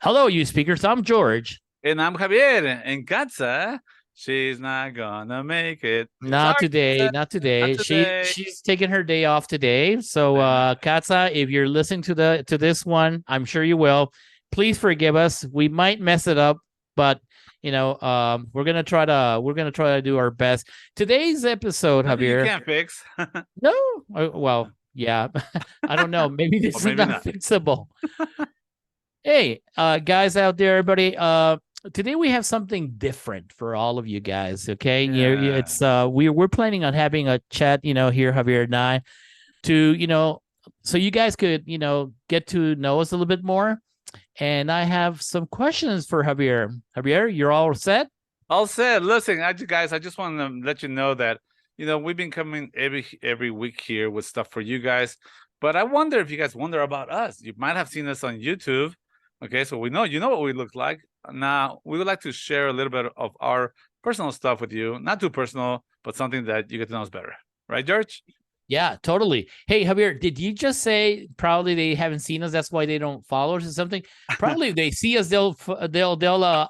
Hello, you speakers. I'm George. And I'm Javier. En casa, she's not gonna make it. Not Sorry, today, Katza, not not today. today. She's taking her day off today. So Very nice. Katza, if you're listening to this one, I'm sure you will. Please forgive us. We might mess it up, but we're gonna try to do our best. Today's episode, Nothing you Javier. can't fix. No, well, yeah. I don't know. Maybe Or this is maybe not not. fixable. Hey, guys out there, everybody. Today we have something different for all of you guys. Okay, Yeah. it's we're planning on having a chat. Here, Javier and I, to so you guys could get to know us a little bit more. And I have some questions for Javier. Javier, you're all set? All said. Listen, guys, I just want to let you know that we've been coming every week here with stuff for you guys. But I wonder if you guys wonder about us. You might have seen us on YouTube. Okay, so we know what we look like. Now we would like to share a little bit of our personal stuff with you. Not too personal, but something that you get to know us better. Right, George? Yeah, totally. Hey, Javier, did you just say probably they haven't seen us? That's why they don't follow us or something. Probably if they see us, they'll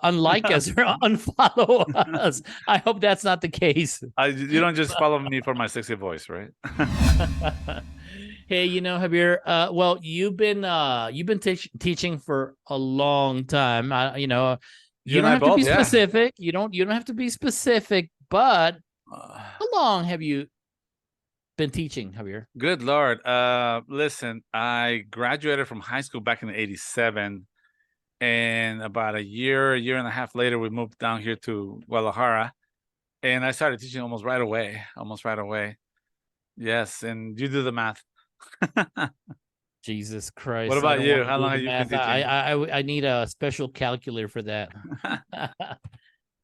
unlike us or unfollow us. I hope that's not the case. You don't just follow me for my sexy voice, right? Hey, Javier. Well, you've been teaching for a long time. You You and don't I have to be both, yeah. specific. You don't have to be specific. But how long have you been teaching, Javier? Good Lord. Listen, I graduated from high school back in '87, and about a year and a half later, we moved down here to Guadalajara, and I started teaching almost right away. Almost right away. Yes, and you do the math. Jesus What Christ! I about don't want you? to How do long the have you been math. teaching? I need a special calculator for that.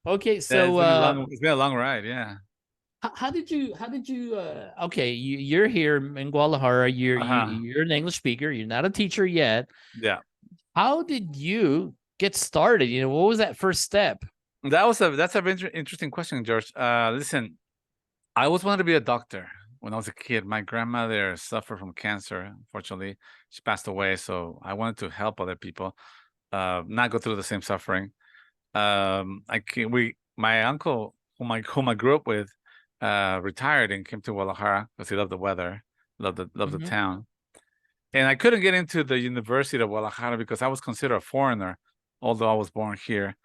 Okay, Yeah, so it's been a long ride. Yeah. how did you okay, you're here in Guadalajara. You're you, Uh-huh. you're an English speaker. You're not a teacher yet. Yeah. How did you get started? What was that first step? That's a very interesting question, George. Listen, I always wanted to be a doctor when I was a kid. My grandmother suffered from cancer. Unfortunately, she passed away. So I wanted to help other people, not go through the same suffering. My uncle, whom I grew up with, retired and came to Guadalajara because he loved the weather, loved the Mhm. town. And I couldn't get into the University of Guadalajara because I was considered a foreigner, although I was born here.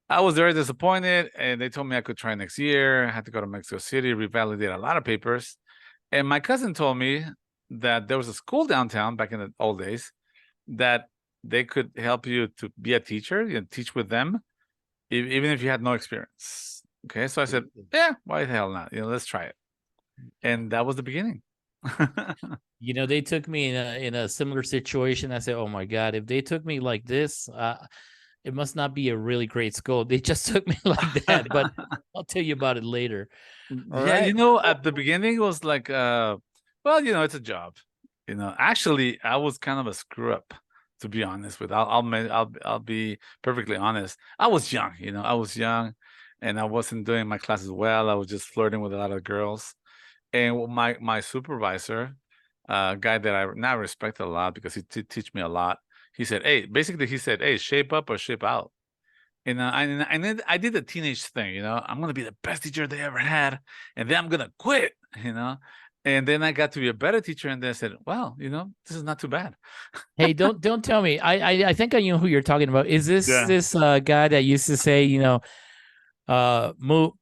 I was very disappointed, and they told me I could try next year. I had to go to Mexico City, revalidate a lot of papers. And my cousin told me that there was a school downtown back in the old days that they could help you to be a teacher, teach with them, even if you had no experience. Okay, so I said, yeah, why the hell not? Let's try it. And that was the beginning. They took me in a similar situation. I said, "Oh my God, if they took me like this, it must not be a really great school. They just took me like that." But I'll tell you about it later. All Yeah, right. at the beginning it was like, well, it's a job. Actually, I was kind of a screw up, to be honest with. I'll be perfectly honest. I was young, I was young, and I wasn't doing my classes well. I was just flirting with a lot of girls, and my supervisor, guy that I now respect a lot because he teach me a lot. He said, "Hey, shape up or shape out." And then I did the teenage thing, I'm gonna be the best teacher they ever had, and then I'm gonna quit, And then I got to be a better teacher, and then I said, "Well, this is not too bad." Hey, don't tell me. I think I know who you're talking about. Is this Yeah, this guy that used to say, move,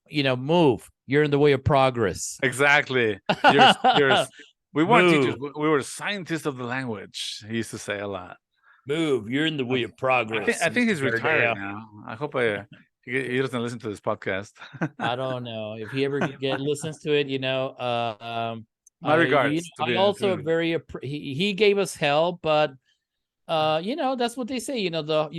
move. You're in the way of progress. exactly. Yours. We weren't teachers. Move, We were scientists of the language. He used to say a lot. move. You're in the way of I progress, think Mr. he's retired Verdale. now. I hope he doesn't listen to this podcast. I don't know if he ever listens to it. My regards I also he gave us hell, but that's what they say.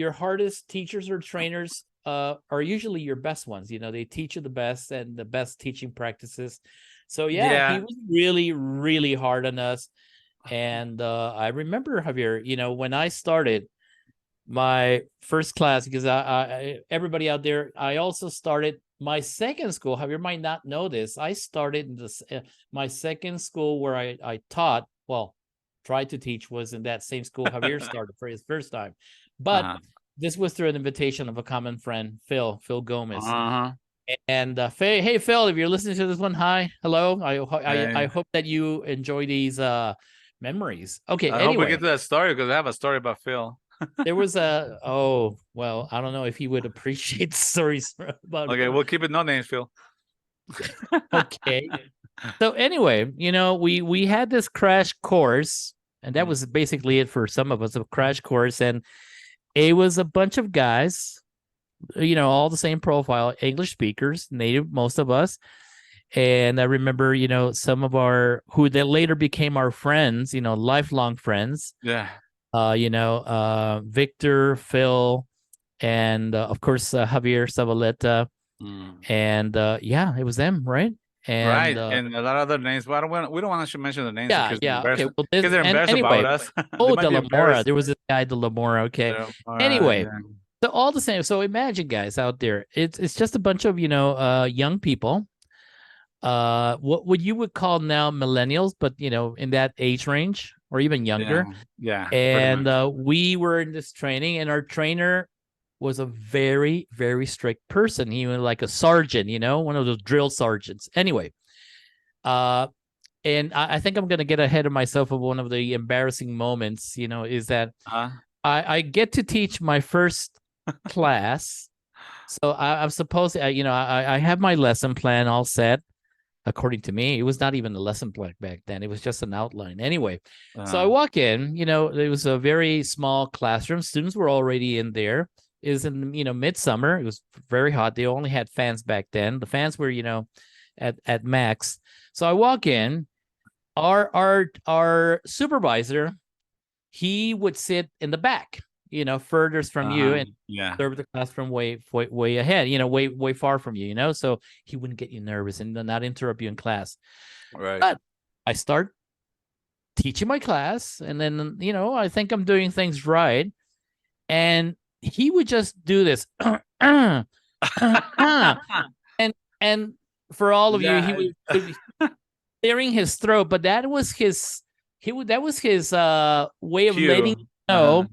Your hardest teachers or trainers are usually your best ones. They teach you the best and the best teaching practices. So yeah, he Yeah. was really, really hard on us. And I remember, Javier, when I started my first class, because everybody out there, I also started my second school. Javier might not know this. I started in this my second school where I taught. Well, tried to teach was in that same school Javier started for his first time. But Uh-huh. this was through an invitation of a common friend, Phil Gomez. Uh-huh. And hey Phil, if you're listening to this one, hi, hello. I Hey. hope that you enjoy these memories. Okay, I hope we get anyway, to that story because I have a story about Phil. there was a well, I don't know if he would appreciate stories about Okay, him. we'll keep it no names, Phil. Okay. So anyway, we had this crash course, and that was basically it for some of us, a crash course, and it was a bunch of guys, all the same profile, English speakers, native, most of us. And I remember, some of who then later became our friends, lifelong friends. Yeah. Victor, Phil, and of course Javier Zavaleta. And yeah, it was them, right? And Right, and a lot of other names, but we don't want to mention the names yeah, yeah. Okay, well, because they're embarrassed anyway, about us. They oh, might De be La Mora. embarrassed. There was this guy, De La Mora. Okay. Anyway, so all the same. So imagine, guys out there, it's just a bunch of young people, what you would call now millennials, but in that age range or even younger. Yeah, And we were in this training, and our trainer was a very, very strict person. He was like a sergeant, one of those drill sergeants. Anyway, and I think I'm going to get ahead of myself of one of the embarrassing moments, is that I get to teach my first class. So I'm supposed to, I have my lesson plan all set. According to me, it was not even a lesson plan back then. It was just an outline. Anyway, so I walk in, it was a very small classroom. Students were already in there. It was in, midsummer. It was very hot. They only had fans back then. The fans were, at max. So I walk in. Our supervisor, he would sit in the back, furthest from you, and serve the class from way ahead, way far from you, so he wouldn't get you nervous and not interrupt you in class. Right. But I start teaching my class, and then I think I'm doing things right, and he would just do this, and for all of you, he would be clearing his throat, but that was his way of letting you know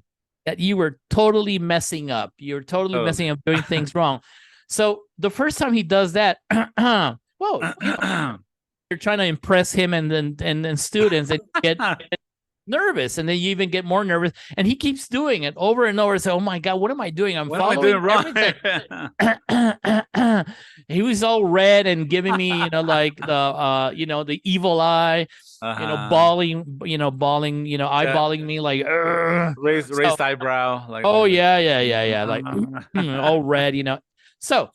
that you were totally messing up. You're totally messing up, doing things wrong. So the first time he does that, well, you're trying to impress him and then students, and get nervous, and then you even get more nervous, and he keeps doing it over and over. Say, oh my God, what am I doing? I'm following everything. He was all red and giving me like the evil eye, bawling, eyeballing me like raised eyebrow, like yeah, like all red, so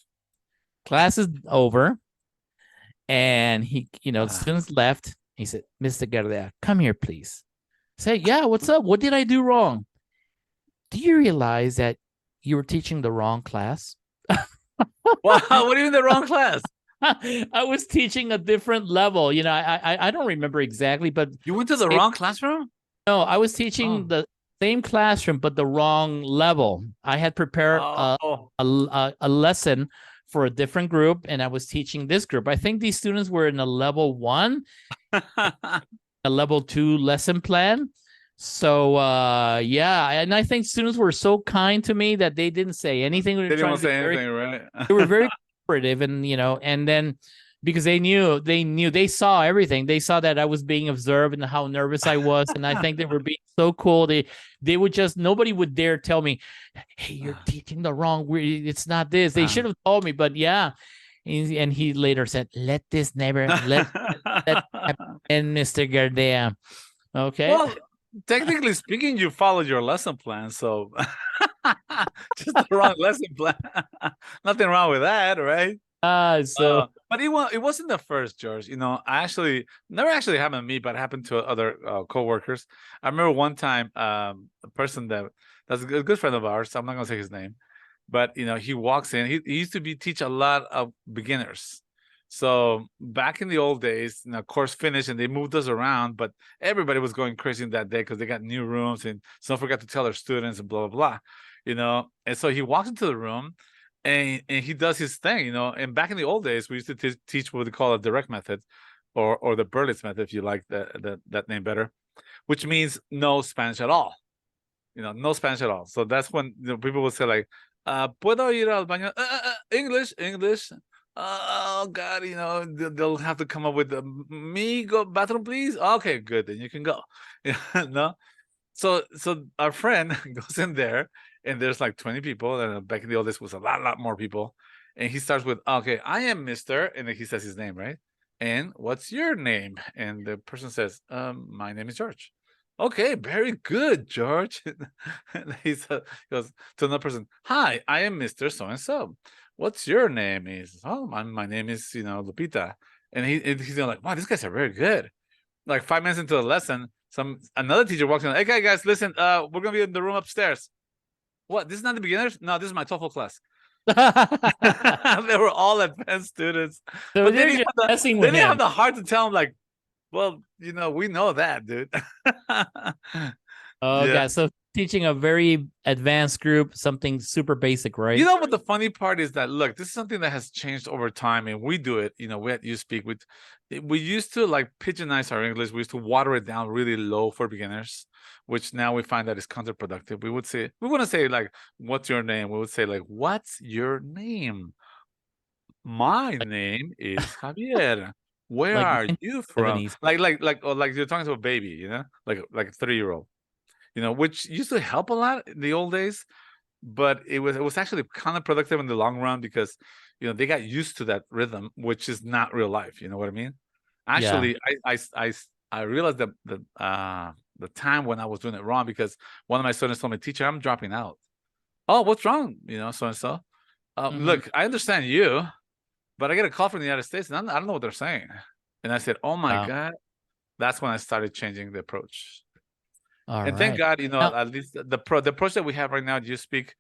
class is over, and he students left. He said, Mr. Guerrera, come here please. Say, yeah, what's up? What did I do wrong? Do you realize that you were teaching the wrong class? Wow, what do you mean the wrong class? I was teaching a different level. I don't remember exactly, but you went to the wrong classroom? No, I was teaching the same classroom, but the wrong level. I had prepared a lesson for a different group, and I was teaching this group. I think these students were in a level 1. A level 2 lesson plan. So yeah, and I think students were so kind to me that they didn't say anything. They didn't say anything, right? They were very cooperative, and and then because they saw everything. They saw that I was being observed and how nervous I was, and I think they were being so cool. They would just, nobody would dare tell me, hey, you're teaching the wrong way. It's not this. They should have told me, but yeah. And he later said, let this never let happen, Mr. Guerrera. Okay. Well, technically speaking, you followed your lesson plan, so just the wrong lesson plan. Nothing wrong with that, right? But it wasn't the first, George. I actually never happened to me, but it happened to other co-workers. I remember one time a person that's a good friend of ours, I'm not gonna say his name, but he walks in. He used to teach a lot of beginners. So back in the old days, course finished and they moved us around, but everybody was going crazy that day because they got new rooms and some forgot to tell their students and blah blah blah. And so he walks into the room and he does his thing, And back in the old days, we used to teach what we call a direct method, or the Berlitz method, if you like that name better, which means no Spanish at all. no Spanish at all. So that's when people will say like, "Puedo ir al baño?" English, English. Oh God, they'll have to come up with me go bathroom, please. Okay, good, then you can go. No. So our friend goes in there, and there's like 20 people, and back in the old days was a lot more people. And he starts with, "Okay, I am Mr." And then he says his name, right? "And what's your name?" And the person says, "My name is George." "Okay, very good, George." And he goes to another person, "Hi, I am Mr. So and so. What's your name?" Is, "Oh, my name is Lupita." And he's like, "Wow, these guys are very good." Like 5 minutes into the lesson, another teacher walks in. "Hey, guys, listen, we're gonna be in the room upstairs." "What? This is not the beginners?" "No, this is my TOEFL class." They were all advanced students, So but they they're didn't just have the messing they with didn't have him. the heart to tell him like, "Well, we know that, dude." Oh, Yeah. God. So teaching a very advanced group something super basic, right? You know what the funny part is that, look, this is something that has changed over time, and we do it. We at Uspk, we used to like pigeonize our English. We used to water it down really low for beginners, which now we find that is counterproductive. We wouldn't say like, "What's your name?" We would say like, "What's your name?" "My Like name is Javier. Where like are you from?" 1970s. Like you're talking to a baby, like a 3-year-old, which used to help a lot in the old days, but it was actually counterproductive in the long run because they got used to that rhythm, which is not real life. You know what I mean? Yeah. Actually, I realized that the time when I was doing it wrong, because one of my students told me, "Teacher, I'm dropping out." "Oh, what's wrong?" So and so. Hmm. "Look, I understand you, but I get a call from the United States, and I don't know what they're saying." And I said, "Oh my Wow. God." That's when I started changing the approach. All And thank right. God, Now, at least the approach that we have right now at Uspk,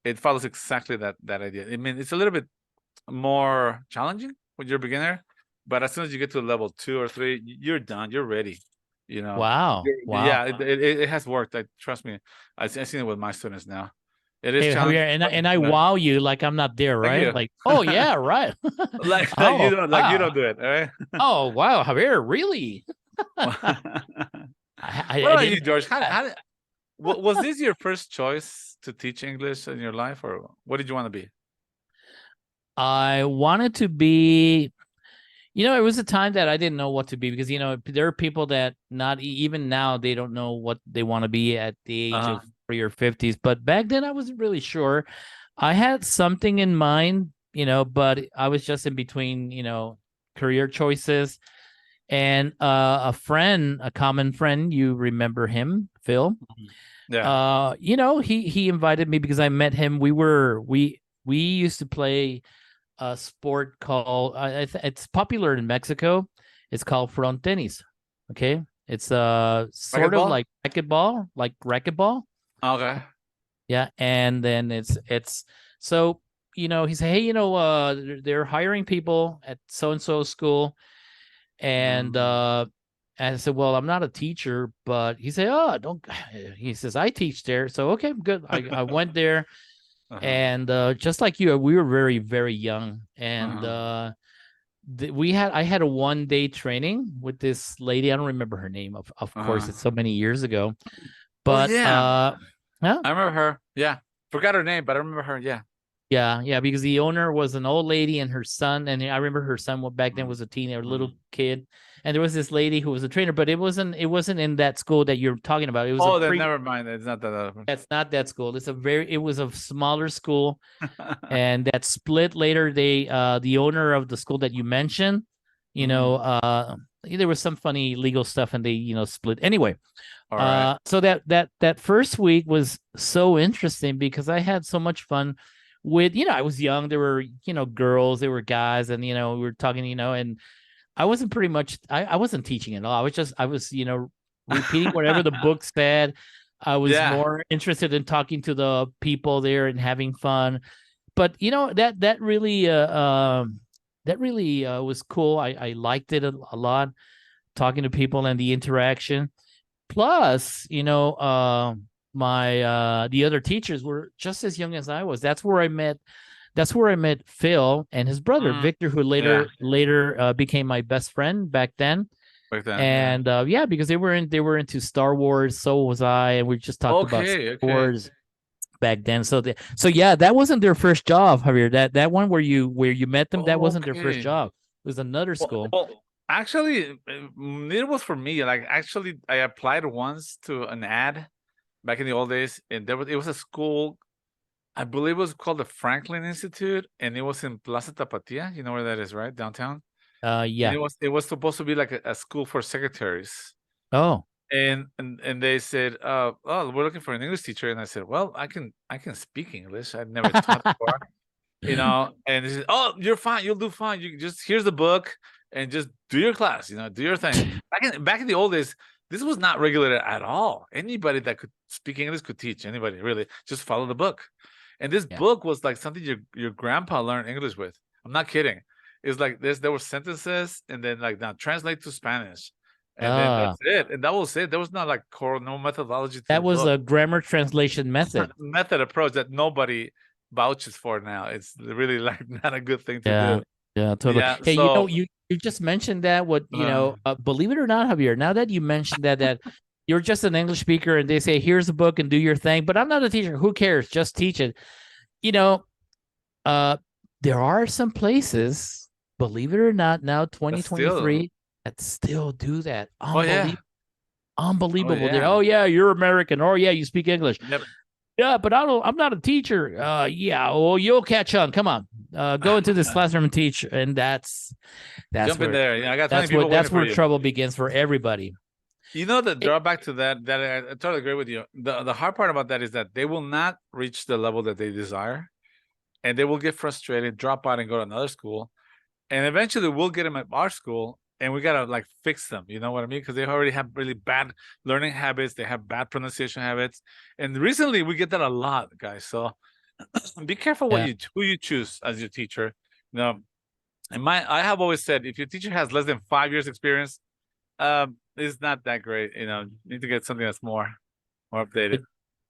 it follows exactly that idea. I mean, it's a little bit more challenging when you're a beginner, but as soon as you get to level 2 or 3, you're done. You're ready. wow. Wow. Yeah, it has worked. Trust me. I've seen it with my students now. It is Hey, challenging, Javier, and but I wow you like I'm not there, thank right? you. Like, oh yeah, right. Like you Oh, don't wow. do it, all right? Oh, wow, Javier, really? What I about didn't you, George? know that. Was this your first choice to teach English in your life, or what did you want to be? I wanted to be, it was a time that I didn't know what to be because, there are people that not even now, they don't know what they want to be at the age Uh-huh. of 40 or 50s. But back then I wasn't really sure. I had something in mind, but I was just in between, career choices. And a common friend, you remember him, Phil. Yeah. He invited me because I met him. We used to play a sport called it's popular in Mexico. It's called front tennis. Okay, it's sort of Racquetball? like racquetball. Okay. Yeah, and then it's so he said, hey, they're hiring people at so and so school, and Mm. I said, well, I'm not a teacher, but he said, oh, don't. He says, I teach there, so okay, good. I went there, Uh-huh. and just like you, we were very very young, and Uh-huh. I had a 1 day training with this lady. I don't remember her name, of course, Uh-huh. it's so many years ago, Oh but yeah. yeah. I remember her. Yeah. Forgot her name, but I remember her. Yeah. Yeah, because the owner was an old lady and her son, and I remember her son back then was a teenager, little Mhm. kid, and there was this lady who was a trainer, but it wasn't in that school that you're talking about. It was a Oh, then pre. never mind. It's not that other one. That's not that school. It was a smaller school, and that split later. The owner of the school that you mentioned, Mm. there was some funny legal stuff, and they split anyway. All right. So that first week was so interesting because I had so much fun with, I was young. There were, girls, there were guys, and, we were talking, and I wasn't pretty much, I wasn't teaching at all. I was, repeating whatever the book said. I was Yeah. more interested in talking to the people there and having fun. But, that really was cool. I liked it a lot, talking to people and the interaction. Plus, my the other teachers were just as young as I was. That's where I met Phil and his brother Mm. Victor, who Yeah. later became my best friend back then. Back then, yeah. And yeah, because they were into Star Wars, so was I, and we just talked about Star Okay, okay. Wars back then. So yeah, that wasn't their first job, Javier. That one where you met them, that wasn't their first Okay. job. It was another school. Well, actually, it was for me. Like, actually, I applied once to an ad back in the old days, and it was a school. I believe it was called the Franklin Institute, and it was in Plaza Tapatia. You know where that is, right? Downtown. And Yeah. it was supposed to be like a school for secretaries. Oh. And they said, oh, we're looking for an English teacher. And I said, well, I can speak English. I've never taught before. And he said, oh, you're fine, you'll do fine, you just, here's the book, and just do your class, do your thing. Back in the old days, this was not regulated at all. Anybody that could speak English could teach. Anybody, really, just follow the book. And this Yeah. book was like something your grandpa learned English with. I'm not kidding. It's like there were sentences, and then, like, now translate to Spanish, and then that's it, and that was it. There was not like core, no methodology to the That was book. a grammar translation method. Method approach that nobody vouches for now. It's really, like, not a good thing to do. Yeah, totally. Yeah, Hey, so you just mentioned that believe it or not, Javier, now that you mentioned that you're just an English speaker and they say, here's a book and do your thing, but I'm not a teacher. Who cares? Just teach it. There are some places, believe it or not, now 2023, that still do that. oh yeah, Unbelievable. yeah. Oh yeah, you're American. Oh yeah, you speak English. Never. Yeah, but I'm not a teacher. Yeah, well, you'll catch on. Come on. Go into this classroom and teach. And that's Jump in there. Yeah, I got 20 that's people that's waiting for where you. trouble begins for everybody. The drawback to that I totally agree with you. The hard part about that is that they will not reach the level that they desire, and they will get frustrated, drop out, and go to another school, and eventually we'll get them at our school, and we gotta, like, fix them. You know what I mean? Because they already have really bad learning habits. They have bad pronunciation habits, and recently we get that a lot, guys. So be careful Yeah. who you choose as your teacher. And I have always said, if your teacher has less than 5 years experience, it's not that great. You need to get something that's more updated.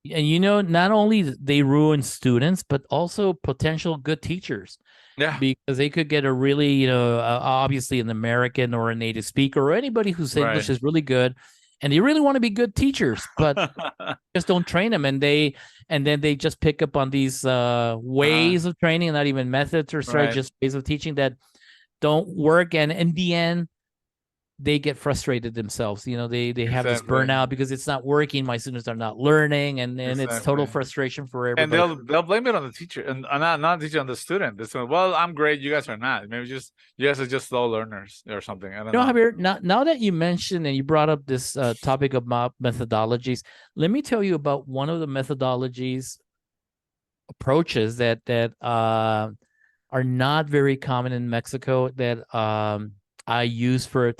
And not only they ruin students, but also potential good teachers. Yeah. Because they could get a really, obviously an American or a native speaker or anybody whose English is really good, and they really want to be good teachers, but just don't train them, and then they just pick up on these ways of training, not even methods or just ways of teaching that don't work, and in the end, they get frustrated themselves. They have this burnout because it's not working. My students are not learning, and it's total frustration for everybody. And they'll blame it on the teacher, and not the teacher, on the student. They say, well, I'm great, you guys are not. Maybe just you guys are just slow learners or something. I don't know. Javier, now that you mentioned and you brought up this topic about methodologies, let me tell you about one of the methodologies approaches that are not very common in Mexico that I used for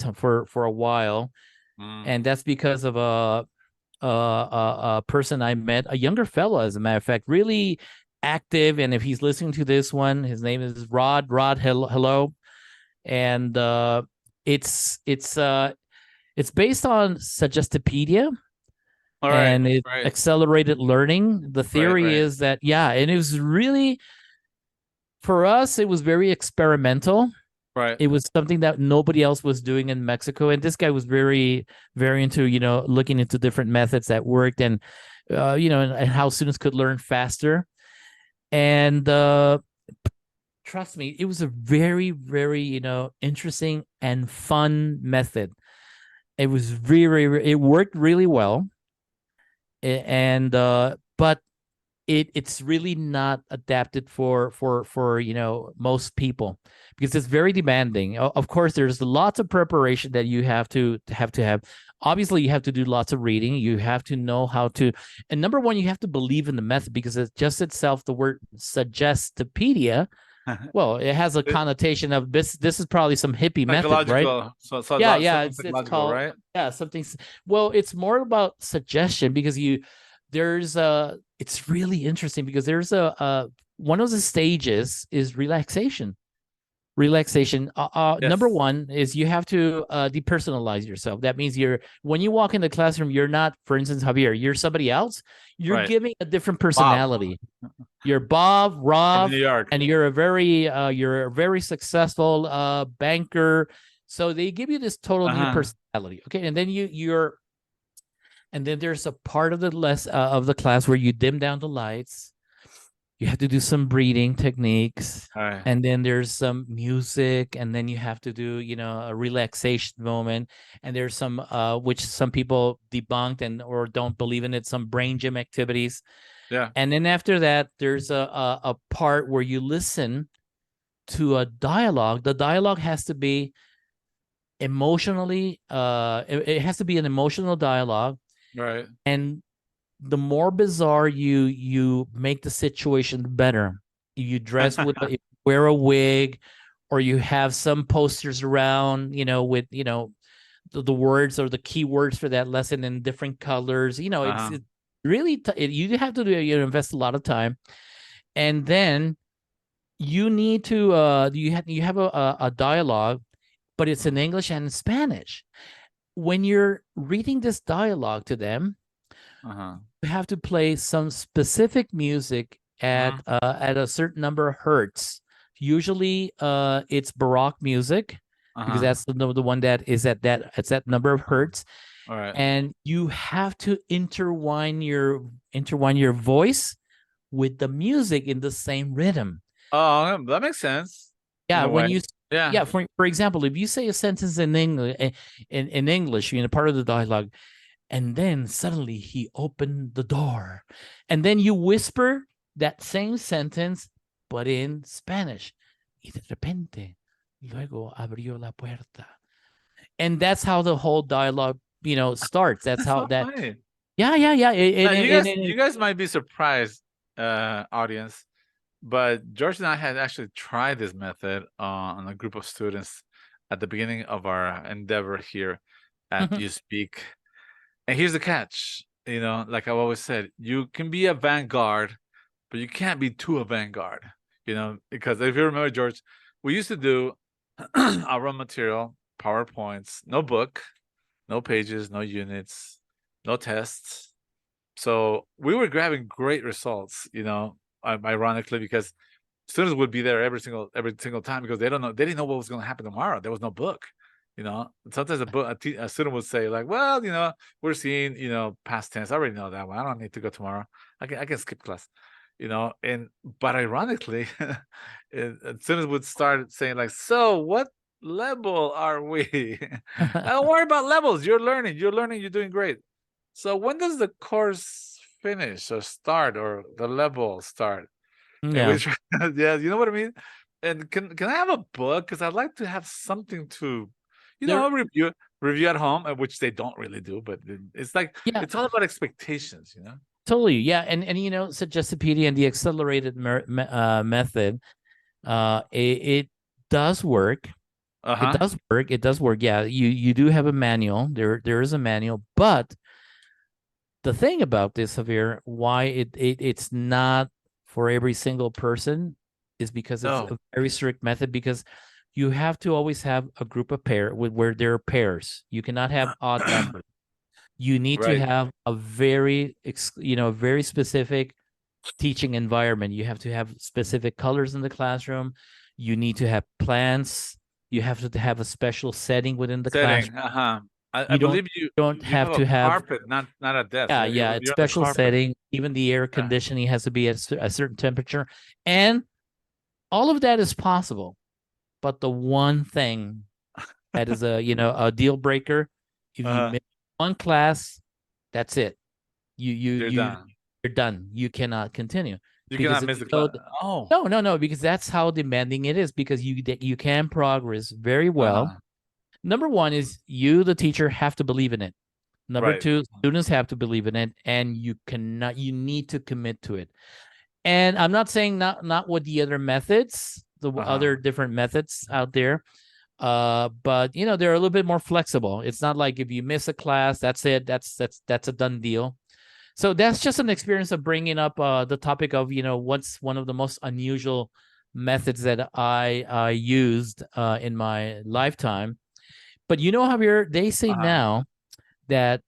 a while, and that's because of a person I met, a younger fella, as a matter of fact, really active. And if he's listening to this one, his name is Rod. Hello, and it's based on Suggestipedia, and it's accelerated learning. The theory is that and it was really, for us, it was very experimental. Right. It was something that nobody else was doing in Mexico. And this guy was very, very into, looking into different methods that worked and how students could learn faster. And trust me, it was a very, very, interesting and fun method. It was it worked really well. And, but it's really not adapted for most people, because it's very demanding. Of course, there's lots of preparation that you have to have. Obviously, you have to do lots of reading. You have to know how to, and number one, you have to believe in the method, because it's just itself, the word Suggestipedia, well, it has a connotation of this is probably some hippie method, right? So it's called, right? Yeah, something. Well, it's more about suggestion, because it's really interesting, because there's one of the stages is relaxation. Number one is you have to depersonalize yourself. That means when you walk in the classroom, you're not, for instance, Javier, you're somebody else. You're giving a different personality. Bob. You're Bob, Rob, and you're a very successful banker, So they give you this total new personality. Okay. And then and then there's a part of the class where you dim down the lights. You have to do some breathing techniques. All right. And then there's some music, and then you have to do, a relaxation moment. And there's some which some people debunked and or don't believe in it, some brain gym activities. Yeah. And then after that, there's a part where you listen to a dialogue. The dialogue has to be emotionally it has to be an emotional dialogue. Right. And the more bizarre you make the situation, better. You dress with wear a wig, or you have some posters around, with the words or the key words for that lesson in different colors. It's really you have to do, invest a lot of time. And then you need to you have a dialogue, but it's in English and in Spanish. When you're reading this dialogue to them, you have to play some specific music at a certain number of hertz. Usually it's Baroque music, because that's the one that is at that number of hertz. All right. And you have to intertwine your voice with the music in the same rhythm. Oh, that makes sense. Yeah, when way. you Yeah. For example, if you say a sentence in English, part of the dialogue, and then suddenly he opened the door, and then you whisper that same sentence but in Spanish. Y de repente, luego abrió la puerta. And that's how the whole dialogue, starts. That's how so that. Funny. Yeah. You guys might be surprised, audience, but George and I had actually tried this method on a group of students at the beginning of our endeavor here at Uspk. And here's the catch, like I've always said, you can be a vanguard, but you can't be too a vanguard, because if you remember, George, we used to do our own material, PowerPoints, no book, no pages, no units, no tests. So we were grabbing great results, ironically, because students would be there every single time, because they didn't know what was going to happen tomorrow. There was no book. Sometimes a student would say, like, well, we're seeing, past tense. I already know that one. I don't need to go tomorrow. I can skip class, but ironically, students would start saying, like, so what level are we? Don't worry about levels. You're learning, you're doing great. So when does the course finish or start, or the level start? Yeah. Yeah, you know what I mean? And can I have a book? Because I'd like to have something to, review at home, which they don't really do, but it's like, it's all about expectations, Totally. Yeah. And Suggestipedia and the accelerated method, it does work. It does work. Yeah. You do have a manual. There is a manual, but the thing about this, Javier, why it's not for every single person, is because it's a very strict method, because you have to always have a group of where there are pairs. You cannot have odd numbers. You need to have a very, very specific teaching environment. You have to have specific colors in the classroom. You need to have plants. You have to have a special setting within the classroom. I believe you don't have to have carpet, not a desk. Yeah, it's special setting. Even the air conditioning has to be at a certain temperature, and all of that is possible. But the one thing that is a deal breaker, if you miss one class, that's it. You're done. You cannot continue. You cannot miss the class. No, because that's how demanding it is. Because you can progress very well. Number one is you, the teacher, have to believe in it. Number two, students have to believe in it, and you need to commit to it. And I'm not saying not with the other methods, the other different methods out there, but they're a little bit more flexible. It's not like if you miss a class, that's it. That's a done deal. So that's just an experience of bringing up the topic of what's one of the most unusual methods that I used in my lifetime. But Javier, they say now that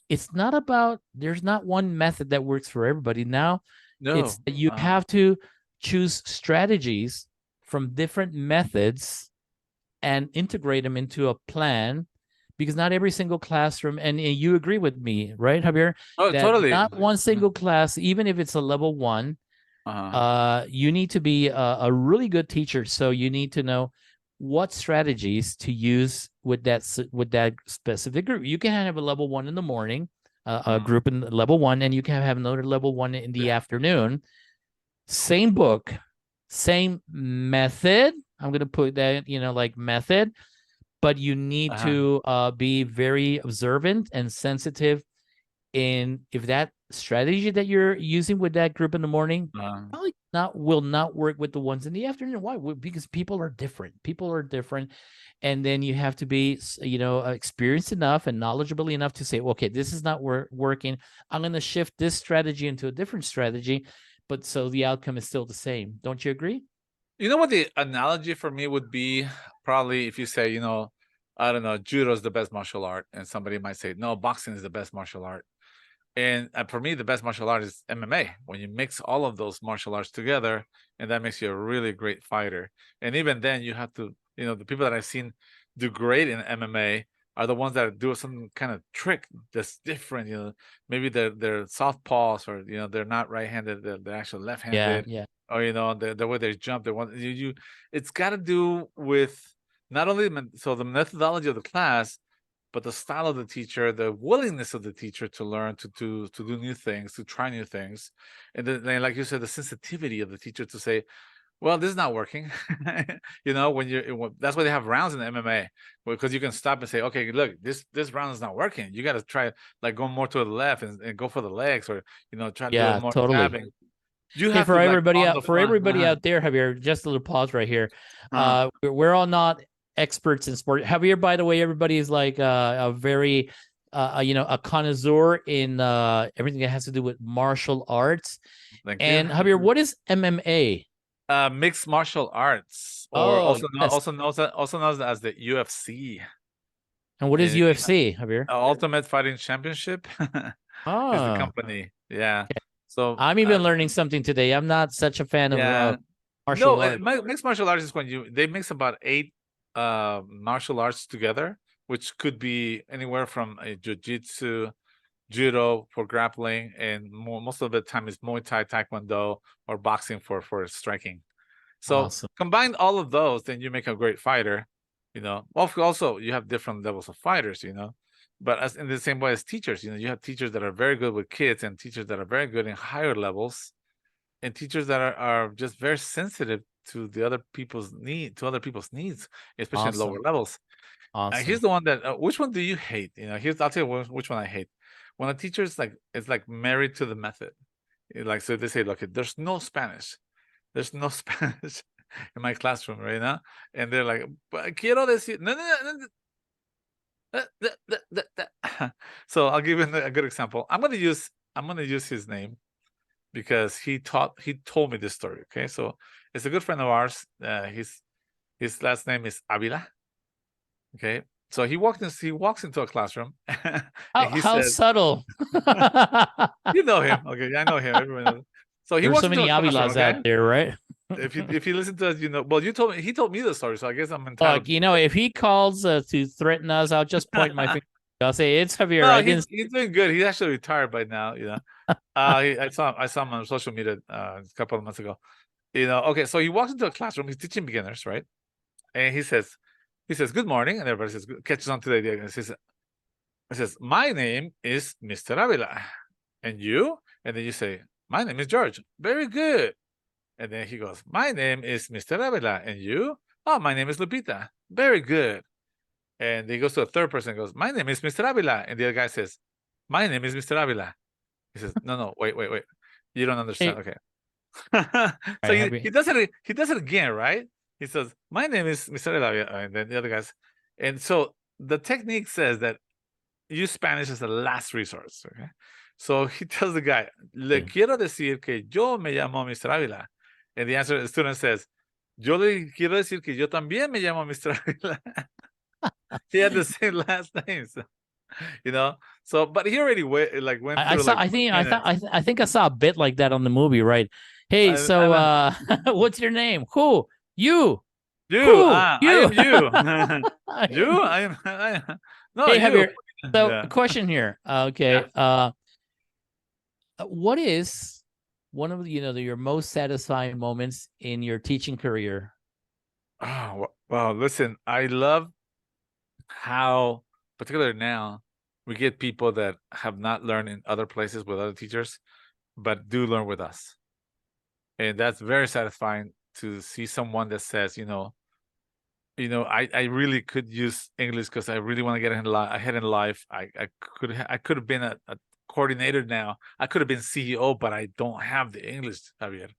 it's not about, there's not one method that works for everybody. Now it's that you have to choose strategies from different methods and integrate them into a plan, because not every single classroom, and you agree with me, right, Javier, Oh, that totally. not one single class, even if it's a level 1, you need to be a really good teacher. So you need to know what strategies to use with that specific group. You can have a level 1 in the morning, a group in level 1, and you can have another level 1 in the afternoon. Same book, same method. I'm going to put that, like method, but you need to be very observant and sensitive in if that strategy that you're using with that group in the morning probably will not work with the ones in the afternoon. Why? Because people are different. And then you have to be, experienced enough and knowledgeable enough to say, okay, this is not working. I'm going to shift this strategy into a different strategy, but so the outcome is still the same. Don't you agree? You know what the analogy for me would be? Probably if you say, I don't know, judo is the best martial art, and somebody might say, no, boxing is the best martial art. And for me, the best martial art is MMA. When you mix all of those martial arts together, and that makes you a really great fighter. And even then, you have to, the people that I've seen do great in MMA are the ones that do some kind of trick that's different. Maybe they're southpaws, or they're not right-handed, they're actually left-handed. Yeah. Or the way they jump, it's got to do with not only the methodology of the class, but the style of the teacher, the willingness of the teacher to learn, to do new things, to try new things. And then, like you said, the sensitivity of the teacher to say, well, this is not working. That's why they have rounds in the MMA, because you can stop and say, okay, look, this round is not working. You got to try, like, go more to the left and go for the legs, or, try to do more totally. tapping. You have for to, everybody out, out there, Javier, just a little pause right here. We're all not experts in sport. Javier, by the way, everybody is like a very a connoisseur in everything that has to do with martial arts. Thank and you. Javier, what is MMA? Mixed martial arts, or also known as the UFC. And what is UFC, Javier? Ultimate Fighting Championship is the company. Yeah. Okay. So I'm even learning something today. I'm not such a fan of martial arts. Mixed martial arts is when they mix about 8 martial arts together, which could be anywhere from a jiu-jitsu, judo for grappling, and most of the time is Muay Thai, Taekwondo, or boxing for striking. So awesome. Combine all of those, then you make a great fighter. Also you have different levels of fighters, but as in the same way as teachers, you have teachers that are very good with kids, and teachers that are very good in higher levels, and teachers that are just very sensitive to other people's needs, especially at lower levels. Awesome. Here's the one that which one do you hate? I'll tell you which one I hate. When a teacher is like married to the method. So they say, look, there's no Spanish in my classroom right now, and they're like, quiero decir, no. So I'll give you a good example. I'm gonna use his name because he told me this story. Okay, so it's a good friend of ours. His last name is Avila. Okay, so he walks into a classroom. How subtle. You know him. Okay, I know him. Everyone knows. So there's so many Avilas out there, right? If you listen to us, well, he told me the story, so I guess I'm entitled. Look, if he calls to threaten us, I'll just point my finger. I'll say it's Javier. No, he's doing good. He's actually retired by now. I saw him on social media a couple of months ago. Okay, so he walks into a classroom. He's teaching beginners, right? And he says, "Good morning," and everybody says, catches on to the idea. And he says, "My name is Mr. Avila, and you?" And then you say, "My name is George." Very good. And then he goes, "My name is Mr. Avila, and you?" "Oh, my name is Lupita." Very good. And he goes to a third person and goes, "My name is Mr. Avila." And the other guy says, "My name is Mr. Avila." He says, No, wait. You don't understand. Hey. Okay. So he does it again, right? He says, "My name is Mr. Avila." And then the other guys. And so the technique says that use Spanish as a last resource. Okay. So he tells the guy, "Le quiero decir que yo me llamo Mr. Avila." And the student says, "Yo le quiero decir que yo también me llamo Mr. Avila." He had the same last names, So, but he already went through. I think I saw a bit like that on the movie, right? Hey, what's your name? Who? You? You, Who? I You. am you. You, I am. No, Hey, you. Javier. So, Yeah. a question here. Okay. What is one of the, your most satisfying moments in your teaching career? Oh, wow. Listen, I love how, particularly now, we get people that have not learned in other places with other teachers, but do learn with us. And that's very satisfying to see someone that says, I really could use English because I really want to get ahead in life. I could have been a coordinator now. I could have been CEO, but I don't have the English, Javier.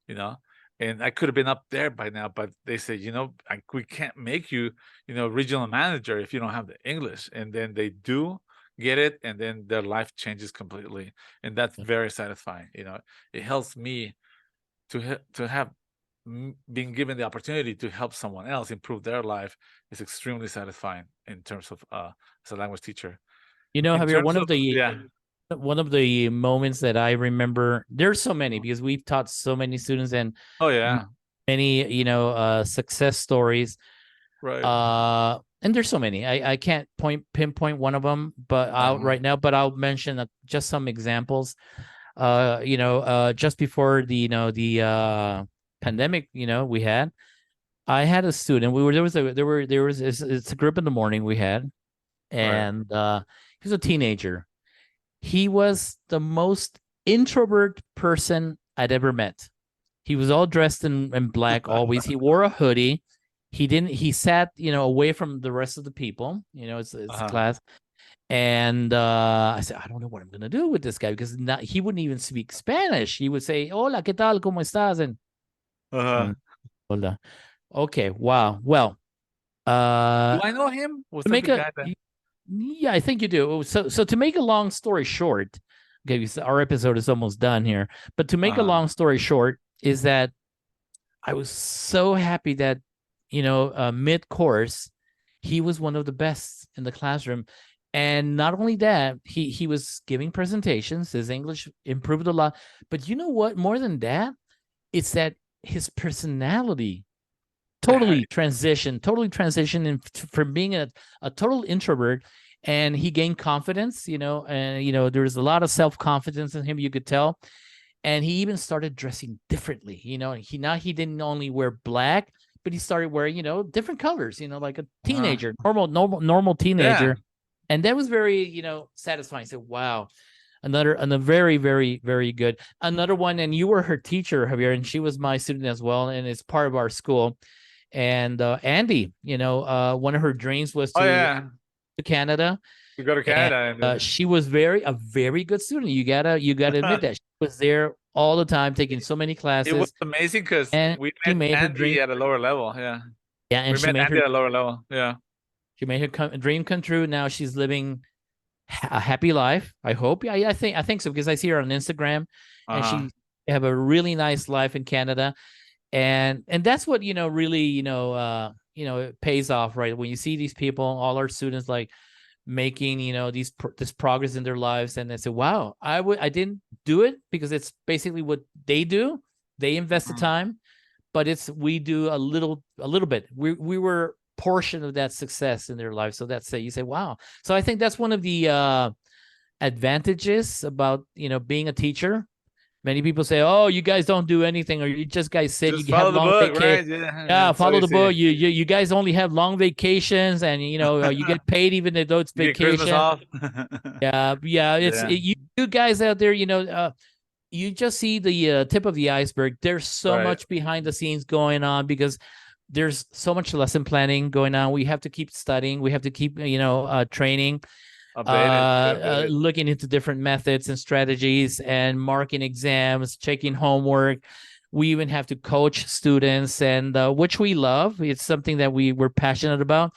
You know, and I could have been up there by now. But they say, we can't make you, regional manager if you don't have the English. And then they do get it, and then their life changes completely, and that's very satisfying. It helps me to have being given the opportunity to help someone else improve their life is extremely satisfying in terms of as a language teacher. In Javier, terms of one of the moments that I remember, there's so many because we've taught so many students and oh yeah, many, success stories. right. And there's so many. I can't pinpoint one of them, but out right now, but I'll mention just some examples. Just before the pandemic, we had, I had a student. It's a group in the morning we had, Right. and he was a teenager. He was the most introvert person I'd ever met. He was all dressed in black always. He wore a hoodie. He sat, away from the rest of the people, it's class. And I said, I don't know what I'm gonna do with this guy because he wouldn't even speak Spanish. He would say, "Hola, ¿qué tal? ¿Cómo estás?" And hola. Okay, wow. Well, Do I know him? Was to that make the a guy that? yeah, I think you do. So to make a long story short, okay, our episode is almost done here. But to make a long story short, is that I was so happy that mid course, he was one of the best in the classroom. And not only that, he was giving presentations. His English improved a lot. But you know what? More than that, it's that his personality totally transitioned from being a total introvert, and he gained confidence, and there was a lot of self-confidence in him, you could tell. And he even started dressing differently. He didn't only wear black, but he started wearing, different colors, like a teenager, normal Yeah. teenager. And that was very, satisfying. So wow, another very, very, very good. Another one, and you were her teacher, Javier, and she was my student as well, and it's part of our school. And Andy, one of her dreams was Oh to yeah. Canada. To go to And Canada. And she was a very good student. You gotta admit that she was there all the time, taking so many it was classes, amazing because and we she met made her Andy dream. at a lower level. Yeah. Yeah, and We met Andy at a lower level. Yeah. she made her dream come true. Now she's living a happy life. I hope. Yeah, I think so because I see her on Instagram, and she have a really nice life in Canada, and that's what really it pays off, right? When you see these people, all our students, like making this progress in their lives, and they say, wow, I didn't do it because it's basically what they do. They invest the time, but we do a little bit. We were portion of that success in their life. So that's it. You say, wow. So I think that's one of the advantages about being a teacher. Many people say, "Oh, you guys don't do anything, or you just guys sit. Just You have follow the long book, vacation. right? Yeah. Yeah, That's what follow you the see. book. You guys only have long vacations, and you get paid even though it's You get Christmas vacation. off. Yeah. Yeah. You guys out there, you just see the tip of the iceberg. There's so Right. much behind the scenes going on because there's so much lesson planning going on. We have to keep studying. We have to keep training, Updated. looking into different methods and strategies, and marking exams, checking homework. We even have to coach students, and which we love. It's something that we're passionate about.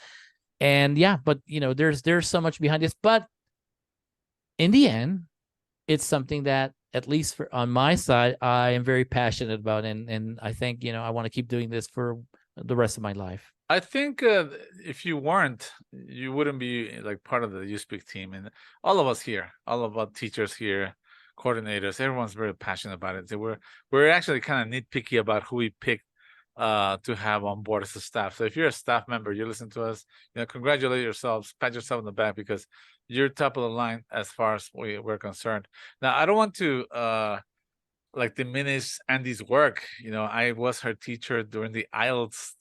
And yeah, but there's so much behind this. But in the end, it's something that, at least on my side, I am very passionate about, and I think I want to keep doing this for the rest of my life. I think if you weren't, you wouldn't be like part of the Uspk team. And all of us here, all of our teachers here, coordinators, everyone's very passionate about it. So we're actually kind of nitpicky about who we pick to have on board as a staff. So if you're a staff member, you listen to us, congratulate yourselves, pat yourself on the back, because you're top of the line as far as we're concerned. Now, I don't want to like diminish Andy's work. I was her teacher during the IELTS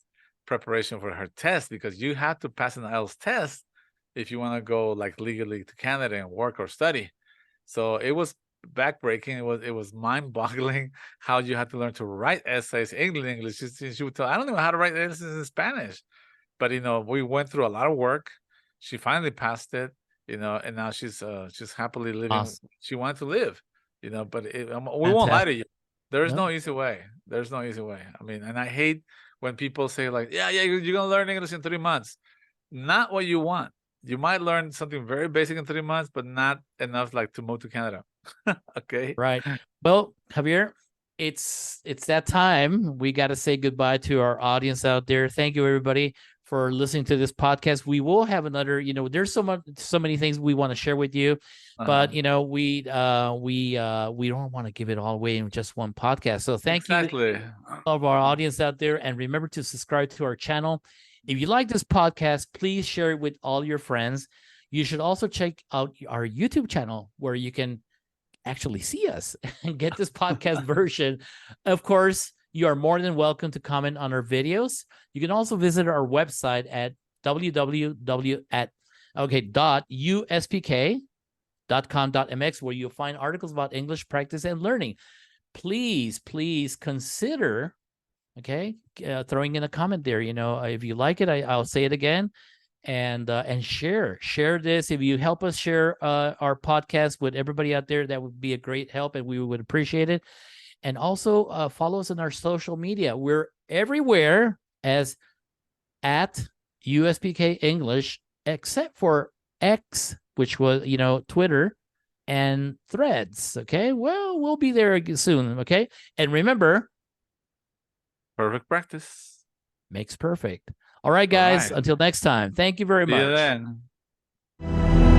preparation for her test, because you have to pass an IELTS test if you want to go like legally to Canada and work or study. So it was backbreaking. It was mind-boggling how you had to learn to write essays in English. She would tell, I don't know how to write essays in Spanish, but we went through a lot of work. She finally passed it, and now she's happily living. Awesome. She wanted to live, but we won't lie Fantastic. to you. There is No. no easy way. There's no easy way. I mean, and I hate when people say like, yeah, you're gonna learn English in 3 months. Not what you want. You might learn something very basic in 3 months, but not enough like to move to Canada. Okay. Right. Well, Javier, it's that time. We got to say goodbye to our audience out there. Thank you, everybody, for listening to this podcast. We will have another, there's so many things we want to share with you, but we don't want to give it all away in just one podcast. So thank you of our audience out there, and remember to subscribe to our channel. If you like this podcast, please share it with all your friends. You should also check out our YouTube channel, where you can actually see us and get this podcast version. Of course, you are more than welcome to comment on our videos. You can also visit our website at www.uspk.com.mx, where you'll find articles about English practice and learning. Please consider throwing in a comment there. If you like it, I'll say it again, and share this. If you help us share our podcast with everybody out there, that would be a great help, and we would appreciate it. And also follow us on our social media. We're everywhere as at USPK English, except for X, which was Twitter and Threads. Okay, well, we'll be there soon. Okay, and remember, perfect practice makes perfect. All right, guys. Until next time. Thank you very much. See you then.